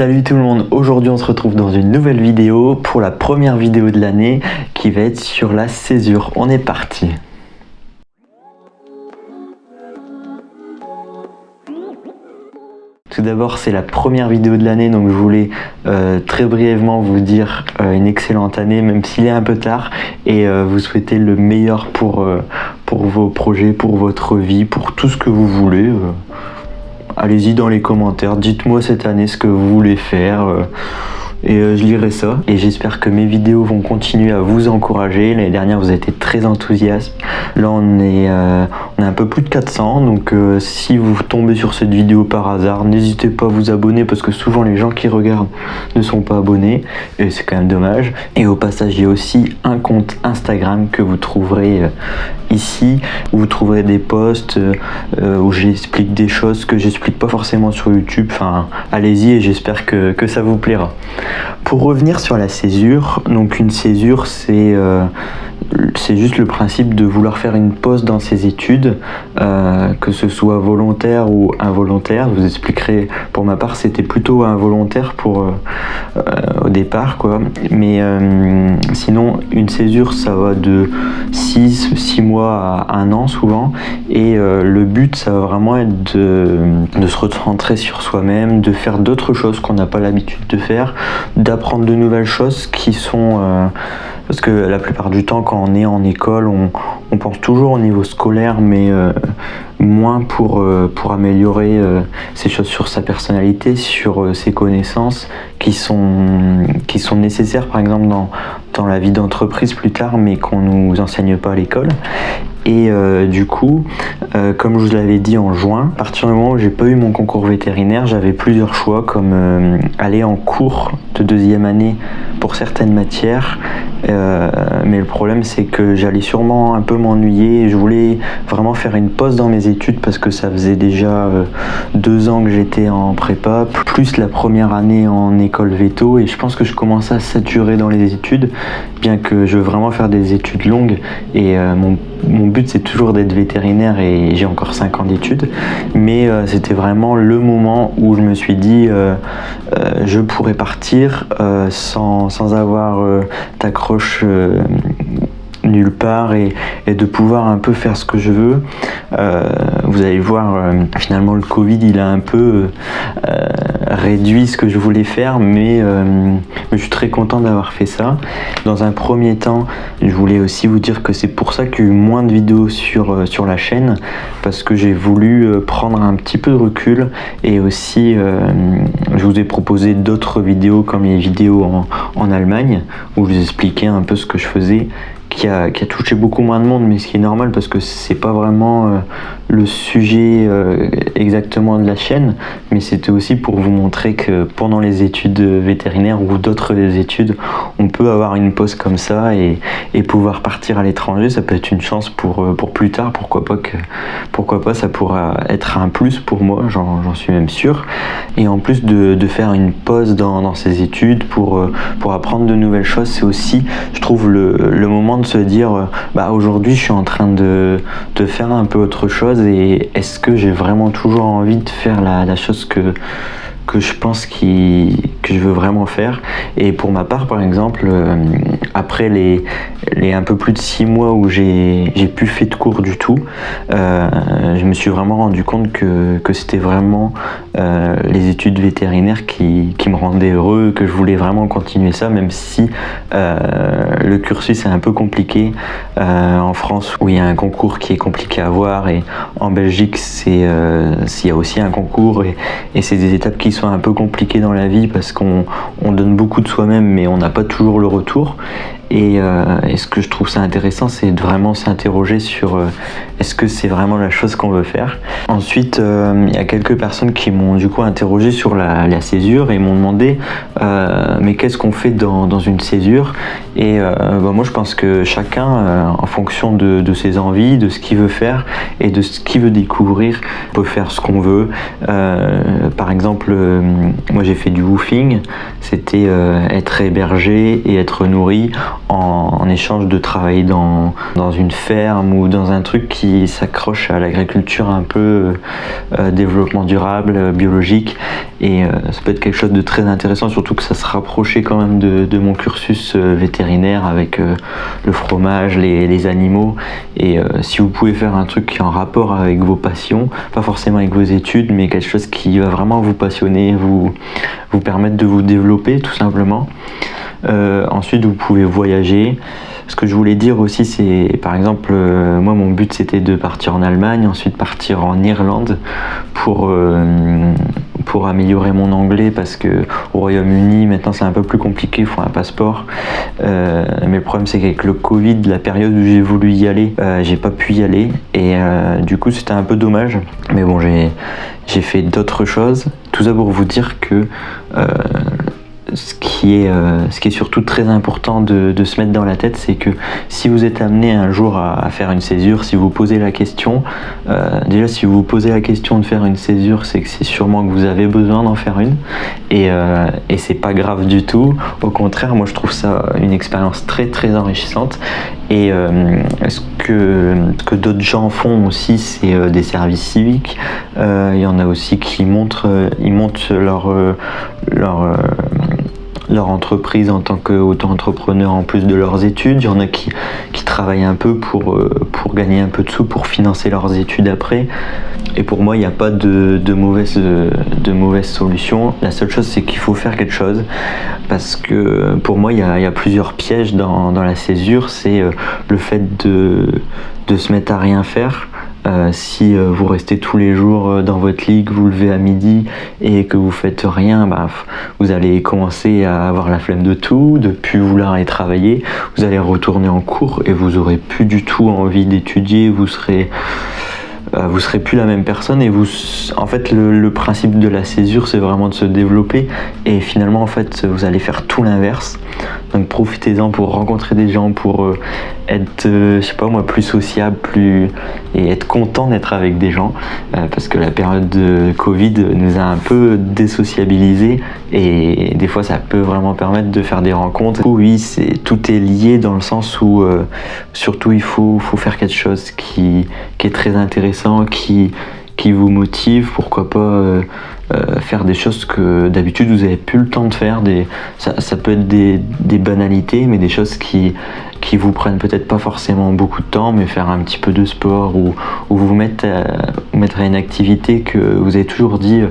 Salut tout le monde, aujourd'hui on se retrouve dans une nouvelle vidéo pour la première vidéo de l'année qui va être sur la césure. On est parti. Tout d'abord, c'est la première vidéo de l'année, donc je voulais très brièvement vous dire une excellente année, même s'il est un peu tard, et vous souhaiter le meilleur pour vos projets, pour votre vie, pour tout ce que vous voulez. Allez-y dans les commentaires, dites-moi cette année ce que vous voulez faire. Et je lirai ça, et j'espère que mes vidéos vont continuer à vous encourager. L'année dernière vous avez été très enthousiaste, là on est un peu plus de 400, donc si vous tombez sur cette vidéo par hasard, n'hésitez pas à vous abonner parce que souvent les gens qui regardent ne sont pas abonnés et c'est quand même dommage. Et au passage il y a aussi un compte Instagram que vous trouverez ici, où vous trouverez des posts où j'explique des choses que j'explique pas forcément sur YouTube. Enfin allez-y et j'espère que ça vous plaira. Pour revenir sur la césure, donc une césure c'est juste le principe de vouloir faire une pause dans ses études, que ce soit volontaire ou involontaire. Je vous expliquerai, pour ma part c'était plutôt involontaire au départ quoi. Mais sinon une césure ça va de 6 mois à 1 an souvent, et le but ça va vraiment être de se recentrer sur soi-même, de faire d'autres choses qu'on n'a pas l'habitude de faire, d'apprendre de nouvelles choses qui sont parce que la plupart du temps quand on est en école on pense toujours au niveau scolaire, mais moins pour améliorer ces choses sur sa personnalité, sur ses connaissances qui sont nécessaires par exemple dans la vie d'entreprise plus tard, mais qu'on nous enseigne pas à l'école. Et du coup, comme je vous l'avais dit en juin, à partir du moment où j'ai pas eu mon concours vétérinaire, j'avais plusieurs choix comme aller en cours de 2e année pour certaines matières, mais le problème c'est que j'allais sûrement un peu m'ennuyer et je voulais vraiment faire une pause dans mes études parce que ça faisait déjà 2 ans que j'étais en prépa, plus la première année en école véto, et je pense que je commençais à saturer dans les études, bien que je veux vraiment faire des études longues, et mon but c'est toujours d'être vétérinaire et j'ai encore 5 ans d'études, mais c'était vraiment le moment où je me suis dit je pourrais partir sans avoir d'accroche nulle part, et de pouvoir un peu faire ce que je veux. Vous allez voir, finalement le Covid il a un peu réduit ce que je voulais faire, mais je suis très content d'avoir fait ça. Dans un premier temps, je voulais aussi vous dire que c'est pour ça qu'il y a eu moins de vidéos sur la chaîne, parce que j'ai voulu prendre un petit peu de recul, et aussi je vous ai proposé d'autres vidéos comme les vidéos en Allemagne où je vous expliquais un peu ce que je faisais, qui a touché beaucoup moins de monde, mais ce qui est normal parce que c'est pas vraiment le sujet exactement de la chaîne, mais c'était aussi pour vous montrer que pendant les études vétérinaires ou d'autres études, on peut avoir une pause comme ça et pouvoir partir à l'étranger. Ça peut être une chance pour plus tard, pourquoi pas, ça pourra être un plus pour moi, j'en suis même sûr. Et en plus de faire une pause dans ses études pour apprendre de nouvelles choses, c'est aussi, je trouve, le moment de se dire aujourd'hui je suis en train de faire un peu autre chose, et est-ce que j'ai vraiment toujours envie de faire la chose que je pense que je veux vraiment faire. Et pour ma part par exemple, après les un peu plus de 6 mois où j'ai plus fait de cours du tout, je me suis vraiment rendu compte que c'était vraiment les études vétérinaires qui me rendaient heureux, que je voulais vraiment continuer ça, même si le cursus est un peu compliqué en France, où il y a un concours qui est compliqué à avoir, et en Belgique il y a aussi un concours, et c'est des étapes qui sont un peu compliquées dans la vie parce qu'on donne beaucoup de soi-même mais on n'a pas toujours le retour. Et ce que je trouve ça intéressant, c'est de vraiment s'interroger sur est-ce que c'est vraiment la chose qu'on veut faire. Ensuite, il y a quelques personnes qui m'ont du coup interrogé sur la césure et m'ont demandé mais qu'est-ce qu'on fait dans une césure. Et moi je pense que chacun, en fonction de ses envies, de ce qu'il veut faire et de ce qu'il veut découvrir, peut faire ce qu'on veut. Par exemple, moi j'ai fait du woofing, c'était être hébergé et être nourri en échange de travailler dans une ferme ou dans un truc qui s'accroche à l'agriculture un peu développement durable, biologique. Et ça peut être quelque chose de très intéressant, surtout que ça se rapprochait quand même de mon cursus vétérinaire avec le fromage, les animaux. Et si vous pouvez faire un truc qui est en rapport avec vos passions, pas forcément avec vos études, mais quelque chose qui va vraiment vous passionner, vous permettre de vous développer tout simplement. Ensuite, vous pouvez voyager. Ce que je voulais dire aussi, c'est par exemple, moi mon but c'était de partir en Allemagne, ensuite partir en Irlande pour améliorer mon anglais, parce que au Royaume-Uni maintenant c'est un peu plus compliqué, il faut un passeport. Mais le problème c'est qu'avec le Covid, la période où j'ai voulu y aller, j'ai pas pu y aller, et du coup c'était un peu dommage. Mais bon, j'ai fait d'autres choses. Tout ça pour vous dire que ce qui est surtout très important de se mettre dans la tête, c'est que si vous êtes amené un jour à faire une césure, si vous posez la question, déjà si vous vous posez la question de faire une césure, c'est que c'est sûrement que vous avez besoin d'en faire une, et c'est pas grave du tout. Au contraire, moi je trouve ça une expérience très très enrichissante. Et ce que d'autres gens font aussi, c'est des services civiques. Il y en a aussi qui montent leur entreprise en tant qu'auto-entrepreneur en plus de leurs études. Il y en a qui travaillent un peu pour gagner un peu de sous pour financer leurs études après. Et pour moi, il n'y a pas de mauvaise solution. La seule chose, c'est qu'il faut faire quelque chose. Parce que pour moi, il y a plusieurs pièges dans la césure. C'est le fait de se mettre à rien faire. Si vous restez tous les jours dans votre lit, que vous levez à midi et que vous faites rien, vous allez commencer à avoir la flemme de tout, de plus vouloir aller travailler. Vous allez retourner en cours et vous aurez plus du tout envie d'étudier. Vous serez plus la même personne. Et en fait, le principe de la césure, c'est vraiment de se développer, et finalement en fait vous allez faire tout l'inverse. Donc profitez-en pour rencontrer des gens, pour être plus sociable, et être content d'être avec des gens, parce que la période de Covid nous a un peu désociabilisés, et des fois ça peut vraiment permettre de faire des rencontres. Oui, tout est lié dans le sens où surtout il faut faire quelque chose qui est très intéressant, qui vous motive. Pourquoi pas faire des choses que d'habitude vous n'avez plus le temps de faire. Ça peut être des banalités, mais des choses qui vous prennent peut-être pas forcément beaucoup de temps, mais faire un petit peu de sport, ou vous mettre à une activité que vous avez toujours dit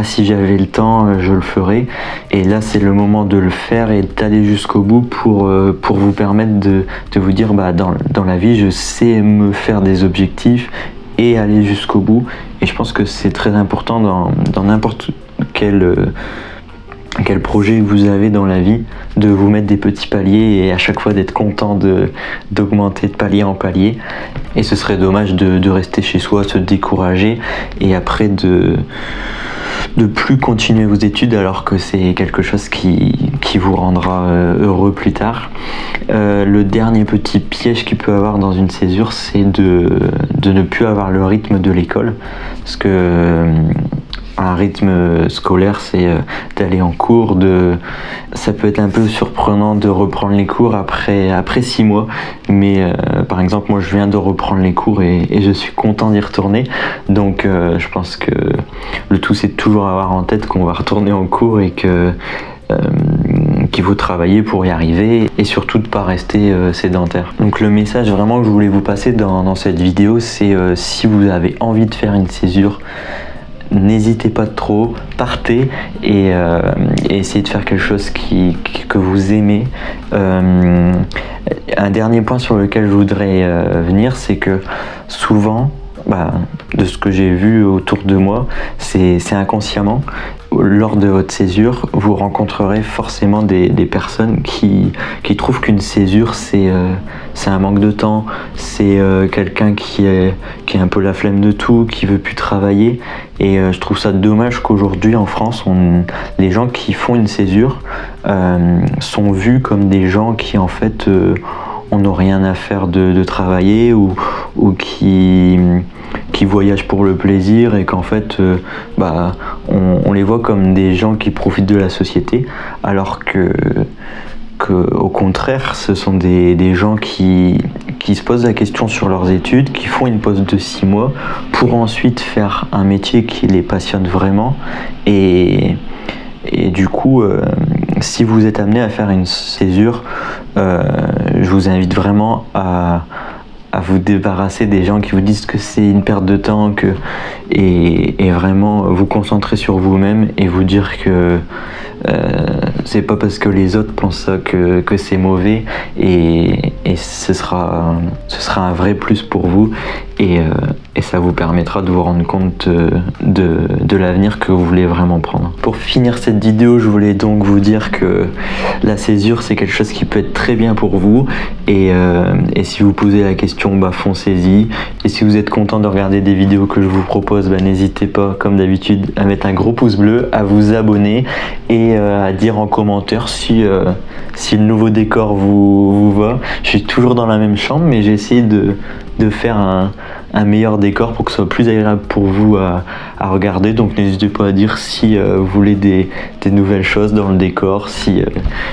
si j'avais le temps je le ferais, et là c'est le moment de le faire et d'aller jusqu'au bout pour vous permettre de vous dire dans la vie je sais me faire des objectifs et aller jusqu'au bout. Et je pense que c'est très important dans n'importe quel projet que vous avez dans la vie, de vous mettre des petits paliers, et à chaque fois d'être content d'augmenter de palier en palier. Et ce serait dommage de rester chez soi, se décourager, et après de plus continuer vos études alors que c'est quelque chose qui vous rendra heureux plus tard. Le dernier petit piège qu'il peut avoir dans une césure, c'est de ne plus avoir le rythme de l'école, parce que un rythme scolaire, c'est d'aller en cours, ça peut être un peu surprenant de reprendre les cours après 6 mois, mais par exemple moi je viens de reprendre les cours et je suis content d'y retourner. Donc je pense que le tout c'est de toujours avoir en tête qu'on va retourner en cours, et qu'il faut travailler pour y arriver, et surtout de ne pas rester sédentaire. Donc le message vraiment que je voulais vous passer dans cette vidéo, c'est si vous avez envie de faire une césure, n'hésitez pas trop, partez et essayez de faire quelque chose que vous aimez. Un dernier point sur lequel je voudrais venir, c'est que souvent, de ce que j'ai vu autour de moi, c'est inconsciemment. Lors de votre césure, vous rencontrerez forcément des personnes qui trouvent qu'une césure c'est un manque de temps, c'est quelqu'un qui a un peu la flemme de tout, qui veut plus travailler. Et je trouve ça dommage qu'aujourd'hui en France, les gens qui font une césure sont vus comme des gens qui en fait n'ont rien à faire de travailler, ou qui voyagent pour le plaisir, et qu'en fait on les voit comme des gens qui profitent de la société, alors que qu'au contraire, ce sont des gens qui se posent la question sur leurs études, qui font une pause de 6 mois pour ensuite faire un métier qui les passionne vraiment. Et du coup, si vous êtes amené à faire une césure, je vous invite vraiment à vous débarrasser des gens qui vous disent que c'est une perte de temps et vraiment vous concentrer sur vous-même et vous dire que c'est pas parce que les autres pensent ça que c'est mauvais et ce sera un vrai plus pour vous et ça vous permettra de vous rendre compte de l'avenir que vous voulez vraiment prendre. Pour finir cette vidéo, je voulais donc vous dire que la césure c'est quelque chose qui peut être très bien pour vous et si vous posez la question, foncez-y. Et si vous êtes content de regarder des vidéos que je vous propose, n'hésitez pas comme d'habitude à mettre un gros pouce bleu, à vous abonner et à dire en commentaire si le nouveau décor vous va. Je suis toujours dans la même chambre mais j'ai essayé de faire un meilleur décor pour que ce soit plus agréable pour vous à regarder, donc n'hésitez pas à dire si vous voulez des nouvelles choses dans le décor, si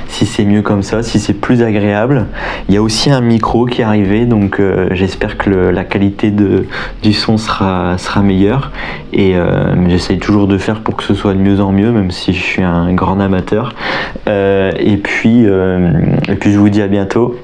c'est mieux comme ça, si c'est plus agréable. Il y a aussi un micro qui est arrivé, donc j'espère que la qualité du son sera meilleure et j'essaye toujours de faire pour que ce soit de mieux en mieux, même si je suis un grand amateur et puis je vous dis à bientôt.